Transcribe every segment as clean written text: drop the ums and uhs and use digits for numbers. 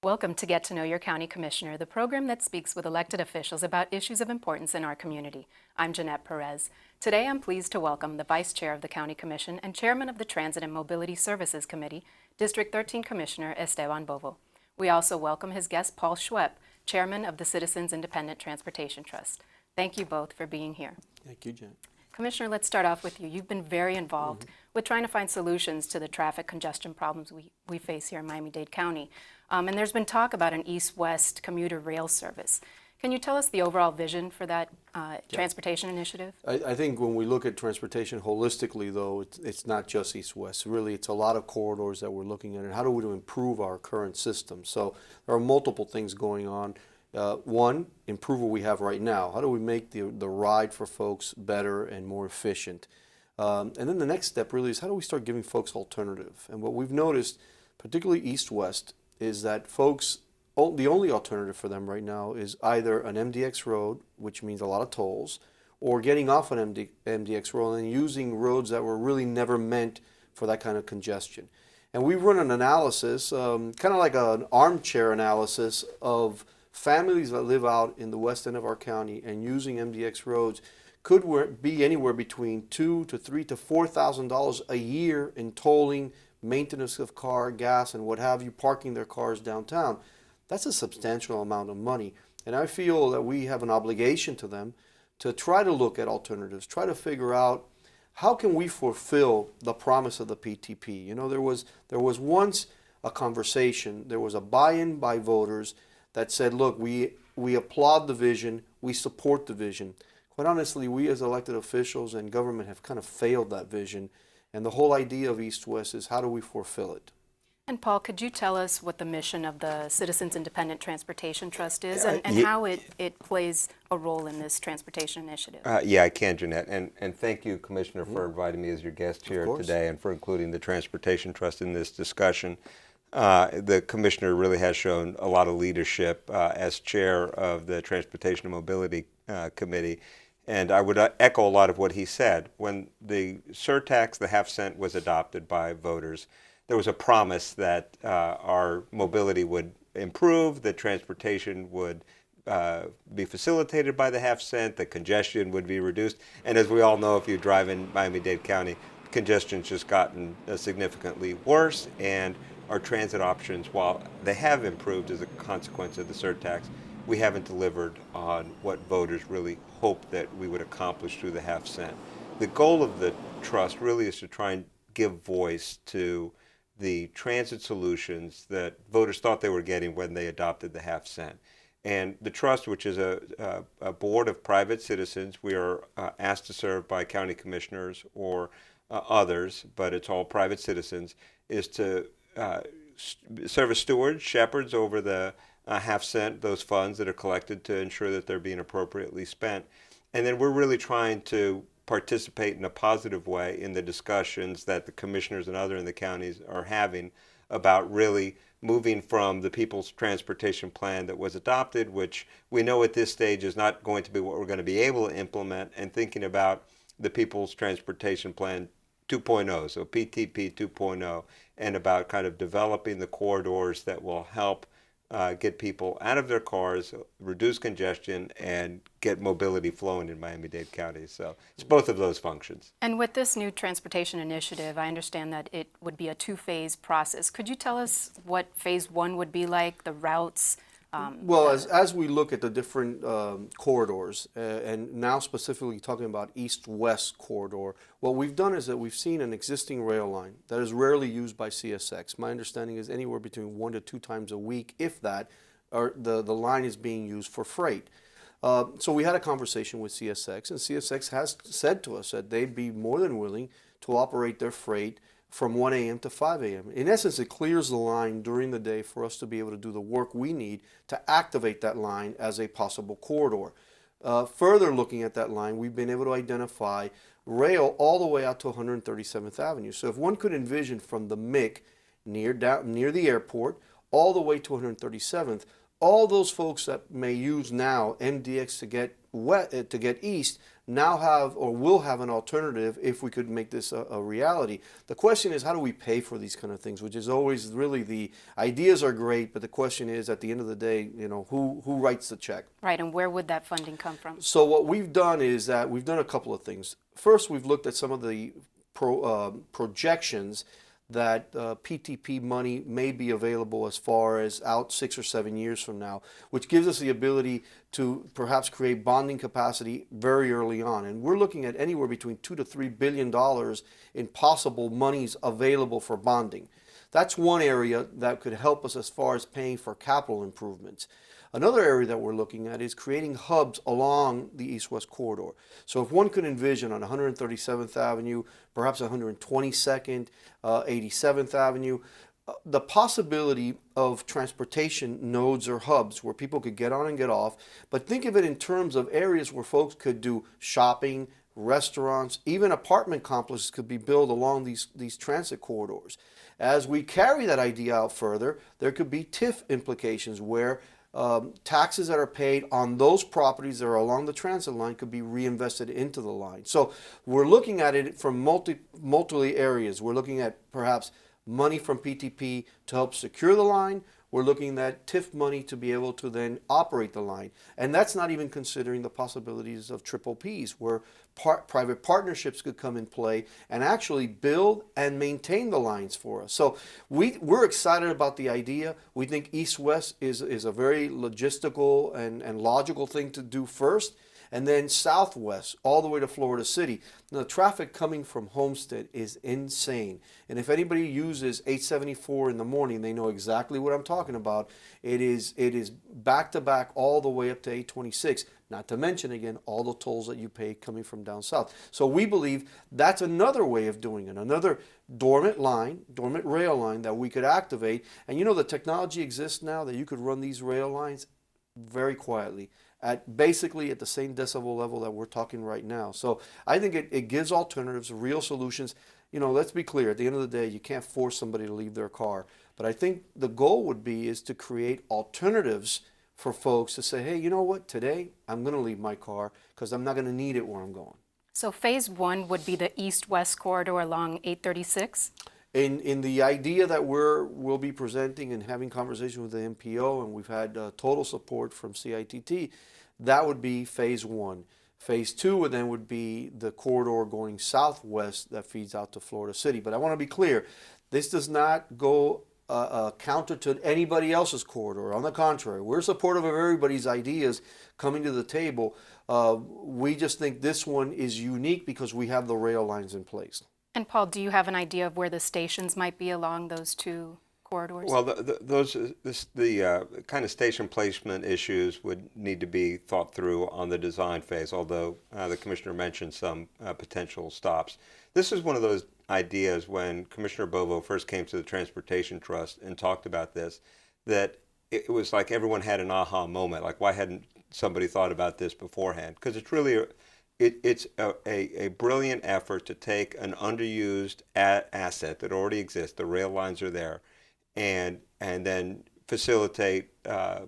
Welcome to Get to Know Your County Commissioner, the program that speaks with elected officials about issues of importance in our community. I'm Jeanette Perez. Today I'm pleased to welcome the Vice Chair of the County Commission and Chairman of the Transit and Mobility Services Committee, District 13 Commissioner Esteban Bovo. We also welcome his guest, Paul Schweip, Chairman of the Citizens Independent Transportation Trust. Thank you both for being here. Thank you, Jeanette. Commissioner, let's start off with you. You've been very involved with trying to find solutions to the traffic congestion problems we face here in Miami-Dade County. And there's been talk about an east-west commuter rail service. Can you tell us the overall vision for that transportation initiative? I think when we look at transportation holistically, though, it's not just east-west. Really, it's a lot of corridors that we're looking at, and how do we improve our current system? So there are multiple things going on. One, improve what we have right now. How do we make the ride for folks better and more efficient? And then the next step really is how do we start giving folks alternative? And what we've noticed, particularly east-west, is that folks, the only alternative for them right now is either an MDX road, which means a lot of tolls, or getting off an MDX road and using roads that were really never meant for that kind of congestion. And we've run an analysis, kind of like an armchair analysis of families that live out in the west end of our county and using MDX roads could be anywhere between $2,000 to $3,000 to $4,000 a year in tolling, maintenance of car, gas, and what have you, parking their cars downtown. That's a substantial amount of money. And I feel that we have an obligation to them to try to look at alternatives, try to figure out how can we fulfill the promise of the PTP. You know, there was once a conversation, there was a buy-in by voters that said, look, we applaud the vision, we support the vision. Quite honestly, we as elected officials and government have kind of failed that vision. And the whole idea of East-West is how do we fulfill it? And Paul, could you tell us what the mission of the Citizens Independent Transportation Trust is and how it plays a role in this transportation initiative? Yeah, I can, Jeanette. And thank you, Commissioner, for inviting me as your guest here today and for including the Transportation Trust in this discussion. The Commissioner really has shown a lot of leadership as chair of the Transportation and Mobility Committee. And I would echo a lot of what he said. When the surtax, the half cent, was adopted by voters, there was a promise that our mobility would improve, that transportation would be facilitated by the half cent, that congestion would be reduced. And as we all know, if you drive in Miami-Dade County, congestion's just gotten significantly worse, and our transit options, while they have improved as a consequence of the surtax, we haven't delivered on what voters really hoped that we would accomplish through the half cent. The goal of the trust really is to try and give voice to the transit solutions that voters thought they were getting when they adopted the half cent. And the trust, which is a board of private citizens, we are asked to serve by county commissioners or others, but it's all private citizens, is to serve as stewards, shepherds over the half cent, those funds that are collected to ensure that they're being appropriately spent. And then we're really trying to participate in a positive way in the discussions that the commissioners and others in the counties are having about really moving from the People's Transportation Plan that was adopted, which we know at this stage is not going to be what we're going to be able to implement, and thinking about the People's Transportation Plan 2.0, so PTP 2.0, and about kind of developing the corridors that will help get people out of their cars, reduce congestion, and get mobility flowing in Miami-Dade County. So it's both of those functions. And with this new transportation initiative, I understand that it would be a two-phase process. Could you tell us what phase one would be like, the routes? Well, as we look at the different corridors, and now specifically talking about east-west corridor, what we've done is that we've seen an existing rail line that is rarely used by CSX. My understanding is anywhere between 1 to 2 times a week, if that, the line is being used for freight. So we had a conversation with CSX, and CSX has said to us that they'd be more than willing to operate their freight from 1 a.m. to 5 a.m. In essence, it clears the line during the day for us to be able to do the work we need to activate that line as a possible corridor. Further looking at that line, we've been able to identify rail all the way out to 137th Avenue. So if one could envision from the MIC near the airport all the way to 137th, all those folks that may use now MDX to get east now have or will have an alternative if we could make this a reality. The question is, how do we pay for these kind of things, which is always really the ideas are great, but the question is, at the end of the day, who writes the check? Right, and where would that funding come from? So what we've done is that we've done a couple of things. First, we've looked at some of the projections that PTP money may be available as far as out 6 or 7 years from now, which gives us the ability to perhaps create bonding capacity very early on. And we're looking at anywhere between $2 to $3 billion in possible monies available for bonding. That's one area that could help us as far as paying for capital improvements. Another area that we're looking at is creating hubs along the east-west corridor. So if one could envision on 137th Avenue, perhaps 122nd, 87th Avenue, the possibility of transportation nodes or hubs where people could get on and get off, but think of it in terms of areas where folks could do shopping, restaurants, even apartment complexes could be built along these transit corridors. As we carry that idea out further, there could be TIF implications where taxes that are paid on those properties that are along the transit line could be reinvested into the line. So we're looking at it from multiple areas. We're looking at perhaps money from PTP to help secure the line. We're looking at TIF money to be able to then operate the line. And that's not even considering the possibilities of triple Ps, where private partnerships could come in play and actually build and maintain the lines for us. So we're excited about the idea. We think east-west is a very logistical and logical thing to do first. And then southwest, all the way to Florida City. Now, the traffic coming from Homestead is insane. And if anybody uses 874 in the morning, they know exactly what I'm talking about. It is back to back all the way up to 826. Not to mention, again, all the tolls that you pay coming from down south. So we believe that's another way of doing it, another dormant rail line that we could activate. And the technology exists now that you could run these rail lines very quietly at basically at the same decibel level that we're talking right now. So I think it gives alternatives, real solutions. Let's be clear, at the end of the day, you can't force somebody to leave their car. But I think the goal is to create alternatives for folks to say, hey, you know what, today I'm going to leave my car because I'm not going to need it where I'm going. So phase one would be the east-west corridor along 836? In the idea that we'll be presenting and having conversation with the MPO, and we've had total support from CITT, that would be phase one. Phase two then would be the corridor going southwest that feeds out to Florida City. But I want to be clear, this does not go counter to anybody else's corridor. On the contrary, we're supportive of everybody's ideas coming to the table. We just think this one is unique because we have the rail lines in place. And Paul, do you have an idea of where the stations might be along those two corridors? Well, the kind of station placement issues would need to be thought through on the design phase, although the Commissioner mentioned some potential stops. This is one of those ideas when Commissioner Bovo first came to the Transportation Trust and talked about this, that it was like everyone had an aha moment, like why hadn't somebody thought about this beforehand? Because it's really it's a brilliant effort to take an underused asset that already exists, the rail lines are there, and then facilitate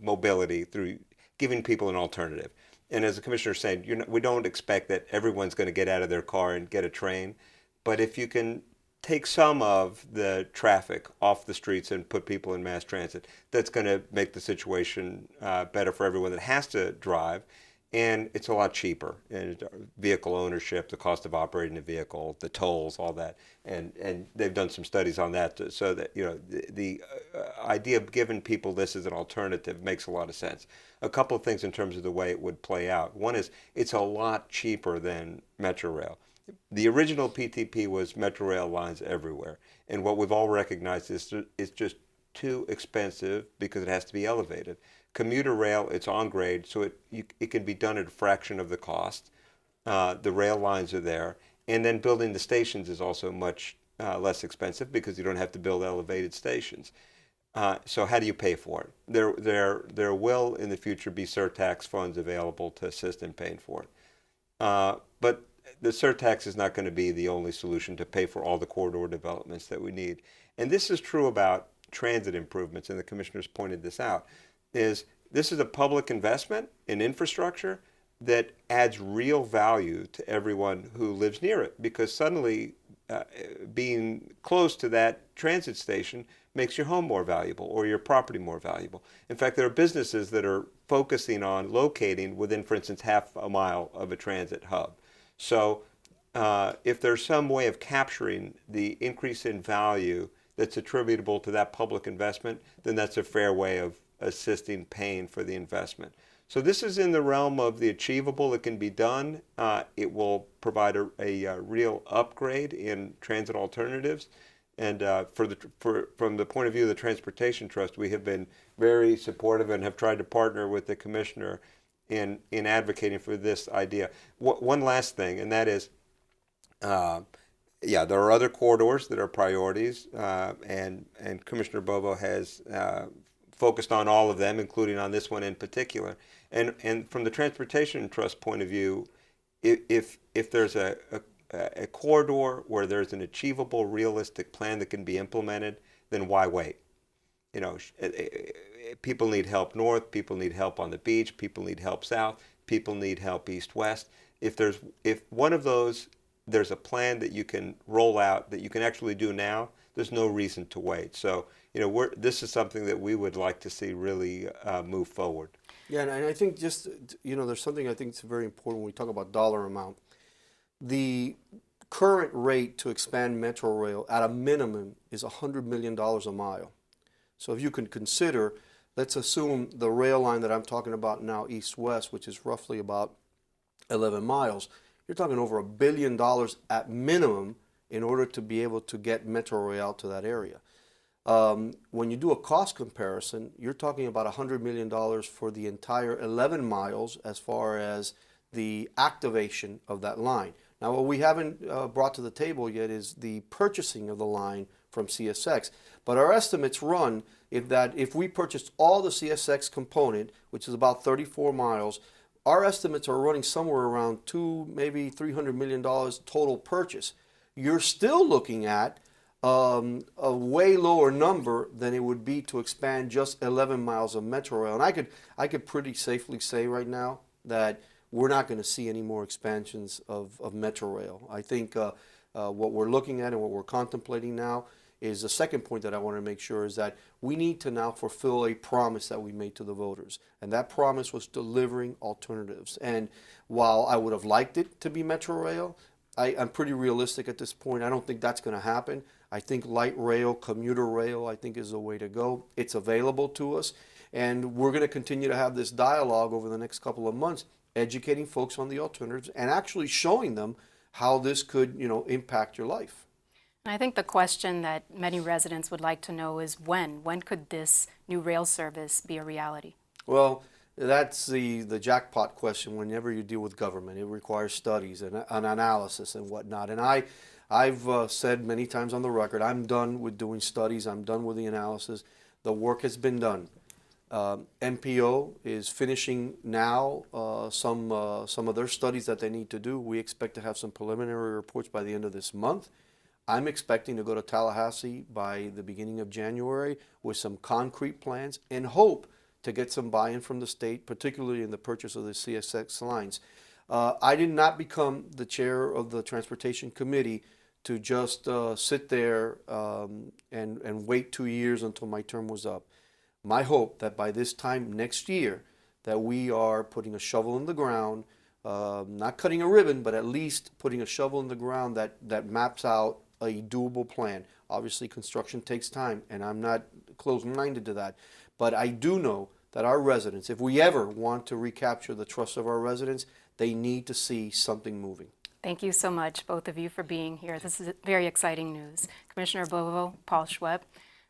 mobility through giving people an alternative. And as the Commissioner said, we don't expect that everyone's going to get out of their car and get a train, but if you can take some of the traffic off the streets and put people in mass transit, that's going to make the situation better for everyone that has to drive. And it's a lot cheaper. And vehicle ownership, the cost of operating a vehicle, the tolls, all that. And they've done some studies on that so that the idea of giving people this as an alternative makes a lot of sense. A couple of things in terms of the way it would play out. One is it's a lot cheaper than Metrorail. The original PTP was Metrorail lines everywhere. And what we've all recognized is it's just too expensive because it has to be elevated. Commuter rail, it's on grade, so it can be done at a fraction of the cost. The rail lines are there. And then building the stations is also much less expensive because you don't have to build elevated stations. So how do you pay for it? There will, in the future, be surtax funds available to assist in paying for it. But the surtax is not going to be the only solution to pay for all the corridor developments that we need. And this is true about transit improvements, and the Commissioners pointed this out, is this is a public investment in infrastructure that adds real value to everyone who lives near it, because suddenly being close to that transit station makes your home more valuable or your property more valuable. In fact, there are businesses that are focusing on locating within, for instance, half a mile of a transit hub. So if there's some way of capturing the increase in value that's attributable to that public investment, then that's a fair way of assisting paying for the investment. So this is in the realm of the achievable. It can be done. It will provide a real upgrade in transit alternatives. And from the point of view of the Transportation Trust, we have been very supportive and have tried to partner with the commissioner in advocating for this idea. One last thing, and that is, there are other corridors that are priorities, and Commissioner Bovo has focused on all of them, including on this one in particular. And from the Transportation Trust point of view, if there's a corridor where there's an achievable, realistic plan that can be implemented, then why wait? You know, people need help north, people need help on the beach, people need help south, people need help east-west. If one of those, there's a plan that you can roll out that you can actually do now, there's no reason to wait. So, you know, this is something that we would like to see really move forward. Yeah, and I think just, you know, there's something I think is very important when we talk about dollar amount. The current rate to expand Metro Rail at a minimum is $100 million a mile. So if you can consider, let's assume the rail line that I'm talking about now, east-west, which is roughly about 11 miles, you're talking over $1 billion at minimum in order to be able to get Metro Rail to that area. When you do a cost comparison, you're talking about $100 million for the entire 11 miles as far as the activation of that line. Now, what we haven't brought to the table yet is the purchasing of the line from CSX. But our estimates run if we purchased all the CSX component, which is about 34 miles, our estimates are running somewhere around maybe $300 million total purchase. You're still looking at a way lower number than it would be to expand just 11 miles of Metro Rail. And I could pretty safely say right now that we're not going to see any more expansions of Metro Rail. I think what we're looking at and what we're contemplating now is the second point that I want to make sure is that we need to now fulfill a promise that we made to the voters. And that promise was delivering alternatives. And while I would have liked it to be Metro Rail, I'm pretty realistic at this point. I don't think that's going to happen. I think light rail, commuter rail, I think is the way to go. It's available to us. And we're going to continue to have this dialogue over the next couple of months, educating folks on the alternatives and actually showing them how this could, you know, impact your life. And I think the question that many residents would like to know is when? When could this new rail service be a reality? Well, that's the jackpot question whenever you deal with government. It requires studies and an analysis and whatnot. And I've said many times on the record, I'm done with doing studies. I'm done with the analysis. The work has been done. MPO is finishing now some of their studies that they need to do. We expect to have some preliminary reports by the end of this month. I'm expecting to go to Tallahassee by the beginning of January with some concrete plans and hope to get some buy-in from the state, particularly in the purchase of the CSX lines. I did not become the chair of the Transportation Committee to just sit there and wait 2 years until my term was up. My hope that by this time next year that we are putting a shovel in the ground, not cutting a ribbon, but at least putting a shovel in the ground that maps out a doable plan. Obviously, construction takes time, and I'm not closed-minded to that. But I do know that our residents, if we ever want to recapture the trust of our residents, they need to see something moving. Thank you so much, both of you, for being here. This is very exciting news. Commissioner Bovo, Paul Schweip.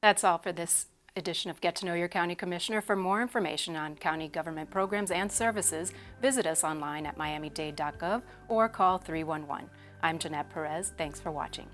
That's all for this edition of Get to Know Your County Commissioner. For more information on county government programs and services, visit us online at miamidade.gov or call 311. I'm Jeanette Perez. Thanks for watching.